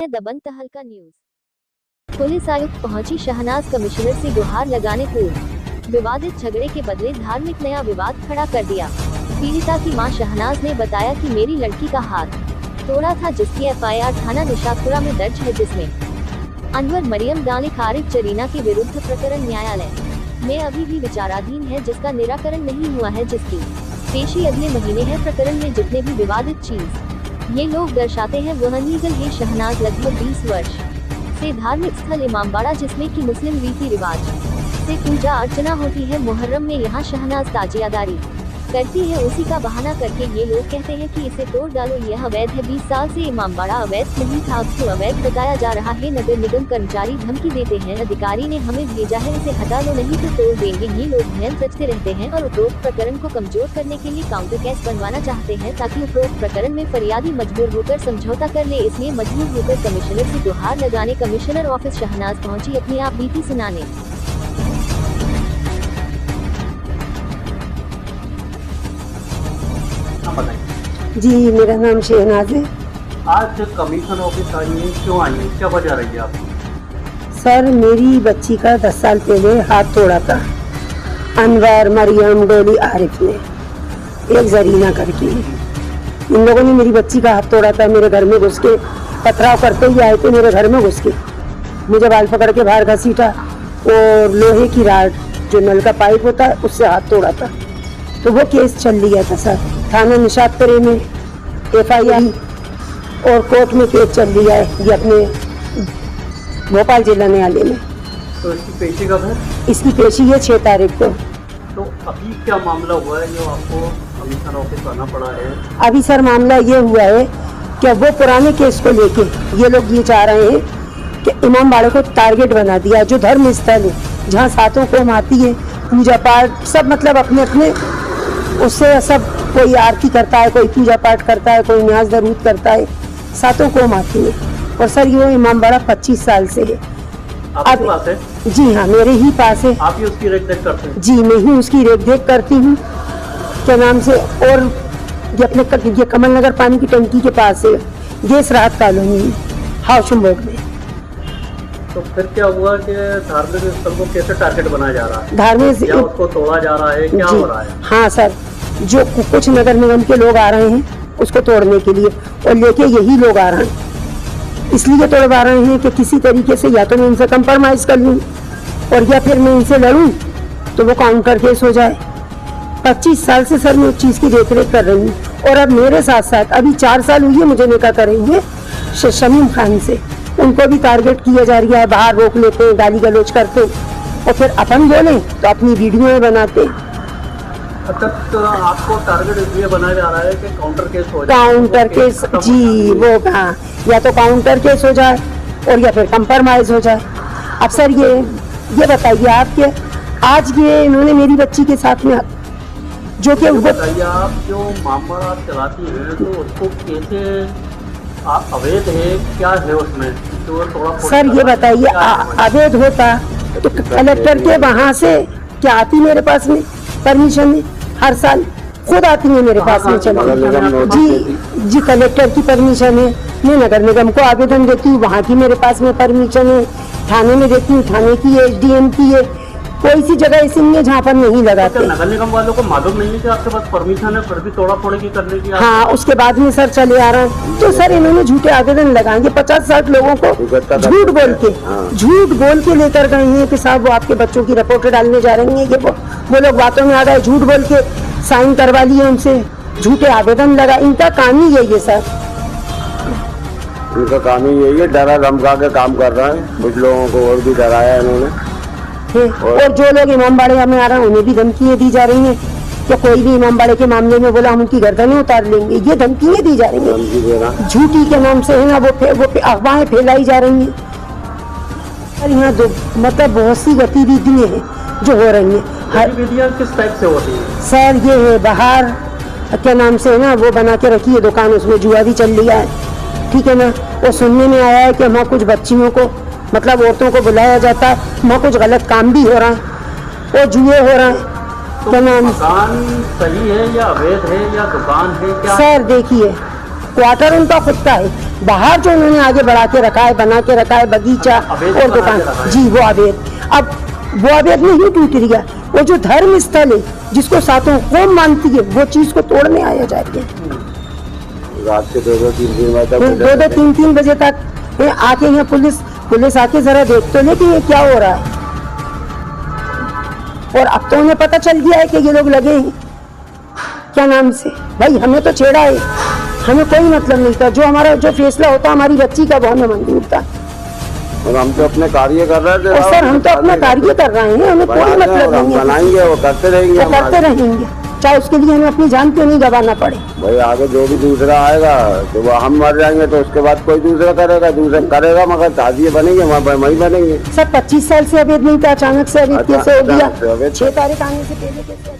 हैं दबंग तहलका news. Police आयुक्त पहुंची शहनाज कमिश्नर से गुहार लगाने पूर्व विवादित झगड़े के बदले धार्मिक नया विवाद खड़ा कर दिया। पीड़िता की मां शहनाज ने बताया कि मेरी लड़की का हाथ तोड़ा था, जिसकी एफआईआर थाना निशापुरा में दर्ज है, जिसमें अनवर मरियम दानिक आरिफ जरीना के विरुद्ध प्रकरण न्यायालय में अभी भी विचाराधीन है, जिसका निराकरण नहीं हुआ है, जिसकी पेशी अगले महीने है। प्रकरण में जितने भी विवादित चीज ये लोग दर्शाते हैं वह अनलीगल है। शहनाज लगभग 20 वर्ष से धार्मिक स्थल इमामबाड़ा, जिसमें कि मुस्लिम रीति रिवाज से पूजा अर्चना होती है, मुहर्रम में यहाँ शहनाज ताजियादारी करती है। उसी का बहाना करके ये लोग कहते हैं कि इसे तोड़ डालो, यह अवैध है। 20 साल से इमामबाड़ा अवैध नहीं था, अब तो अवैध बताया जा रहा है। नगर निगम कर्मचारी धमकी देते हैं, अधिकारी ने हमें भेजा है, इसे हटा लो नहीं तो तोड़ देंगे। ये लोग भयन रचते रहते हैं और उपरोक्त प्रकरण को कमजोर करने के लिए काउंटर केस बनवाना चाहते हैं, ताकि उपरोक्त प्रकरण में फरियादी मजबूर होकर समझौता कर ले। इसलिए मजबूर होकर कमिश्नर से गुहार लगाने कमिश्नर ऑफिस शहनाज पहुंची अपनी आप बीती सुनाने। जी, मेरा नाम शहनाज है। आज कमीशन ऑफिस आई है, क्यों आई है, क्या वजह रही है आपको? सर, मेरी बच्ची का 10 साल पहले हाथ तोड़ा था अनवर मरियम डोली आरिफ ने, एक जरीना करके। इन लोगों ने मेरी बच्ची का हाथ तोड़ा था। मेरे घर में घुस के पथराव करते ही आए थे, मेरे घर में घुस के मुझे बाल पकड़ के बाहर घसीटा और लोहे की राड जो नल का पाइप होता है उससे हाथ तोड़ा था। तो वो केस चल लिया था सर, थाना निशापुरा में एफआईआर और कोर्ट में केस चल लिया है, ये अपने भोपाल जिला न्यायालय में। तो इसकी पेशी कब है? इसकी पेशी है 6 तारीख को। तो अभी क्या मामला हुआ है जो आपको कमीशन ऑफिस आना पड़ा है? अभी सर मामला ये हुआ है कि वो पुराने केस को लेके ये लोग ये चाह रहे हैं कि इमामबाड़े को टारगेट बना दिया, जो धर्म स्थल है जहाँ सातों कौम आती है, पूजा पाठ सब, मतलब अपने अपने उससे सब, कोई आरती करता है, कोई पूजा पाठ करता है, कोई न्याज दरूद करता है, सातों कौम आती है। और सर ये इमामबाड़ा 25 साल से है। आपके पास है? जी हाँ, मेरे ही पास है। आप ही उसकी रेख देख करते हैं? जी, मैं ही उसकी रेख देख करती हूँ क्या नाम से। और ये अपने ये कमल नगर पानी की टंकी के पास है, गैस राहत कॉलोनी हाउस बोर्ड में। तो फिर क्या हुआ कि धार्मिक स्थल को कैसे टारगेट बनाया जा रहा है? धार्मिक या उसको तोड़ा जा रहा है, क्या हो रहा है? हाँ सर, जो कुछ नगर निगम के लोग आ रहे हैं उसको तोड़ने के लिए, और लेके यही लोग आ रहे हैं, इसलिए तोड़वा रहे हैं कि किसी तरीके से या तो मैं इनसे कंप्रोमाइज कर लूँ और या फिर मैं इनसे लड़ूँ तो वो काउंटर केस हो जाए। 25 साल से सर मैं उस चीज़ की देख रेख कर रही हूँ। और अब मेरे साथ साथ अभी 4 साल हुई है मुझे निकाह करे हुए शमीम खान से, उनको भी टारगेट किया जा रहा है। बाहर रोक लेते हैं, गाली गलौज करते और फिर अपन बोले तो अपनी वीडियो बनाते। अच्छा, तो आपको टारगेट इसलिए बनाया जा रहा है कि काउंटर केस हो जाए? काउंटर केस जी, वो हाँ, या तो काउंटर केस हो जाए और या फिर कंप्रोमाइज हो जाए। अब सर ये बताइए आपके, आज ये इन्होंने मेरी बच्ची के साथ में जो कि बताइए, आप जो मामला आप चलाती हैं तो उसको कैसे आप अवैध है, क्या है उसमें तो थोड़ा सर ये बताइए, अवैध होता तो कलेक्टर के वहाँ से क्या आती मेरे पास में परमिशन है? हर साल खुद आती है मेरे पास में। चलो जी, कलेक्टर की परमिशन है, मैं नगर निगम को आवेदन देती हूँ, वहाँ की मेरे पास में परमिशन है, थाने में देती हूँ, थाने की है, SDM की है, कोई सी जगह ऐसी नहीं है जहाँ पर नहीं लगाते। तो नगर निगम वालों को मालूम नहीं है कि आपके पास परमिशन है, फिर भी तोड़ा फोड़ी की करने की? हाँ, उसके बाद में सर चले आ रहा है। तो सर इन्होंने झूठे आवेदन लगाएंगे, 50-60 लोगों को झूठ बोल के लेकर गए हैं कि साहब वो आपके बच्चों की रिपोर्ट डालने जा रही है। ये वो लोग बातों में आ गए, झूठ बोल के साइन करवा लिए उनसे, झूठे आवेदन लगा। इनका काम ही यही है सर, इनका काम ही यही है, डरा धमका के काम कर रहा है। कुछ लोगों को और भी डराया इन्होंने। और जो लोग इमामबाड़े में आ रहे हैं उन्हें भी धमकियाँ दी जा रही हैं कि कोई भी इमामबाड़े के मामले में बोला हम उनकी गर्दनें उतार लेंगे। ये धमकियाँ दी जा रही हैं झूठी के नाम से, है ना, वो अफवाहें फैलाई जा रही हैं। और यहाँ मतलब बहुत सी गतिविधियाँ हैं जो हो रही हैं। किस टाइप से होती है सर? ये है बाहर क्या नाम से, है ना, वो बना के रखी है दुकान, उसमें जुआ भी चल लिया है, ठीक है ना। वो सुनने में आया है कि वहाँ कुछ बच्चियों को, मतलब औरतों को बुलाया जाता है, वहाँ कुछ गलत काम भी हो रहा है और जुए हो रहे हैं। तो क्या नाम, दुकान सही है या अवैध है या दुकान है क्या? सर देखिए, क्वार्टर उनका खुद का है, बाहर जो उन्होंने आगे बढ़ा के रखा है, बना के रखा है बगीचा अवैध और बना के दुकान, रखा है। जी वो अवैध। अब वो अवैध में ही टूट गया। वो जो धर्म स्थल है जिसको सातों कौम मानती है, वो चीज को तोड़ने आया जा रही है। रात के 2-2 3-3 बजे तक 2-2 3-3 बजे तक आके यहाँ पुलिस आके जरा देख तो ले कि ये क्या हो रहा है। और अब तो उन्हें पता चल गया है कि ये लोग लगे हैं क्या नाम से। भाई हमें तो छेड़ा है, हमें कोई मतलब नहीं था। जो फैसला होता हमारी बच्ची का वो हमें मंजूर था। और हम तो अपने कार्य कर रहे थे। और सर हम तो अपना कार्य कर रहे हैं, हमें कोई मतलब हम नहीं है। बनाएंगे, वो करते रहेंगे, वो करते रहेंगे, चाहे उसके लिए हमें अपनी जान क्यों नहीं गंवाना पड़े। भाई आगे जो भी दूसरा आएगा तो वो हम मर जाएंगे तो उसके बाद कोई दूसरा करेगा मगर शादी बनेंगे वही बनेंगे। सर 25 साल से अवैध नहीं था, अचानक से अवैध कैसे हो गया? अचानक से अवैध। 6 तारीख आने से पहले कैसे